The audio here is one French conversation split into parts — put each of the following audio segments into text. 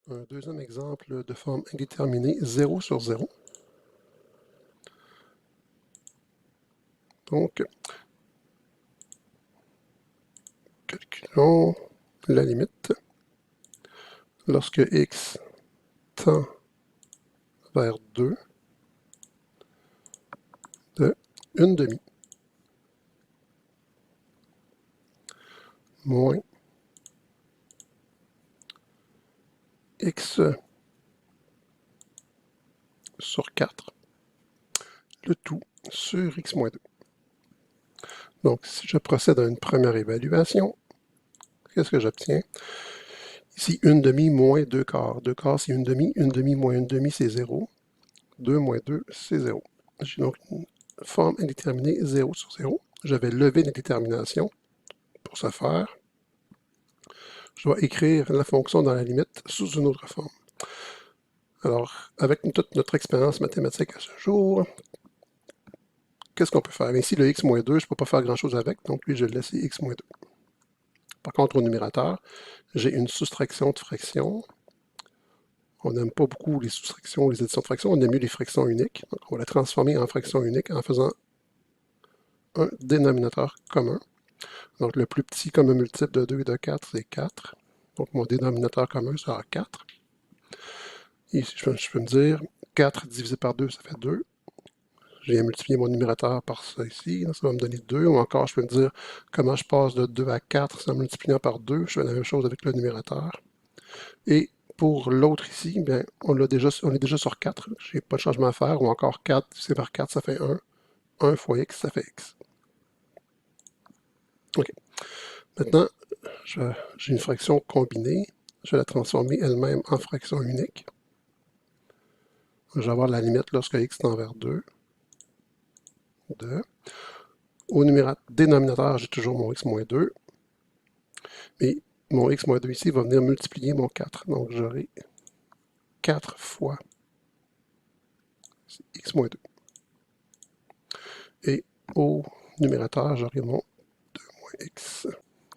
Un deuxième exemple de forme indéterminée 0 sur 0. Donc, calculons la limite. Lorsque x tend vers 2 de 1/2 moins x sur 4, le tout sur x moins 2. Donc, si je procède à une première évaluation, qu'est-ce que j'obtiens? Ici, 1/2 moins 2 quarts. 2 quarts, c'est 1/2. 1/2 moins 1/2, c'est 0. 2 moins 2, c'est 0. J'ai donc une forme indéterminée 0 sur 0. Je vais lever l'indétermination. Pour ce faire, je dois écrire la fonction dans la limite sous une autre forme. Alors, avec toute notre expérience mathématique à ce jour, qu'est-ce qu'on peut faire? Ici, le x moins 2, je ne peux pas faire grand-chose avec, donc lui, je le laisse x moins 2. Par contre, au numérateur, j'ai une soustraction de fractions. On n'aime pas beaucoup les soustractions, les additions de fractions, on aime mieux les fractions uniques. Donc, on va la transformer en fraction unique en faisant un dénominateur commun. Donc, le plus petit commun multiple de 2 et de 4, c'est 4. Donc, mon dénominateur commun sera 4. Ici, je peux me dire 4 divisé par 2, ça fait 2. Je viens multiplier mon numérateur par ça ici, ça va me donner 2. Ou encore, je peux me dire comment je passe de 2 à 4 en multipliant par 2. Je fais la même chose avec le numérateur. Et pour l'autre ici, bien, on est déjà sur 4. Je n'ai pas de changement à faire. Ou encore 4 divisé par 4, ça fait 1. 1 fois x, ça fait x. OK. Maintenant, j'ai une fraction combinée. Je vais la transformer elle-même en fraction unique. Je vais avoir la limite lorsque x tend vers 2. Au dénominateur, j'ai toujours mon x moins 2. Mais mon x moins 2 ici va venir multiplier mon 4. Donc, j'aurai 4 fois x moins 2. Et au numérateur, j'aurai mon 2 moins x.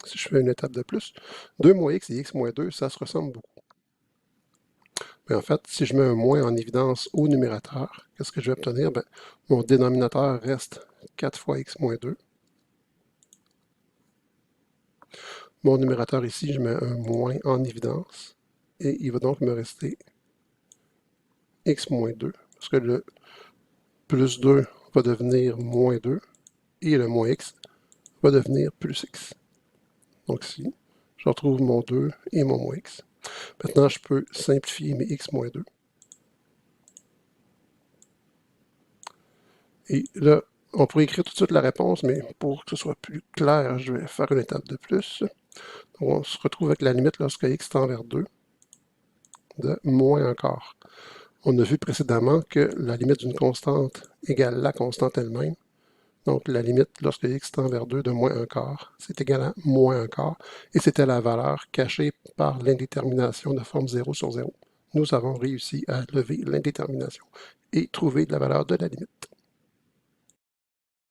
Si je fais une étape de plus, 2 moins x et x moins 2, ça se ressemble beaucoup. Mais en fait, si je mets un moins en évidence au numérateur, qu'est-ce que je vais obtenir? Bien, mon dénominateur reste 4 fois x moins 2. Mon numérateur ici, je mets un moins en évidence. Et il va donc me rester x moins 2. Parce que le plus 2 va devenir moins 2. Et le moins x va devenir plus x. Donc ici, je retrouve mon 2 et mon moins x. Maintenant, je peux simplifier mes x moins 2. Et là, on pourrait écrire tout de suite la réponse, mais pour que ce soit plus clair, je vais faire une étape de plus. Donc, on se retrouve avec la limite lorsque x tend vers 2 de moins encore. On a vu précédemment que la limite d'une constante égale la constante elle-même. Donc, la limite lorsque x tend vers 2 de moins 1 quart, c'est égal à moins 1 quart. Et c'était la valeur cachée par l'indétermination de forme 0 sur 0. Nous avons réussi à lever l'indétermination et trouver la valeur de la limite.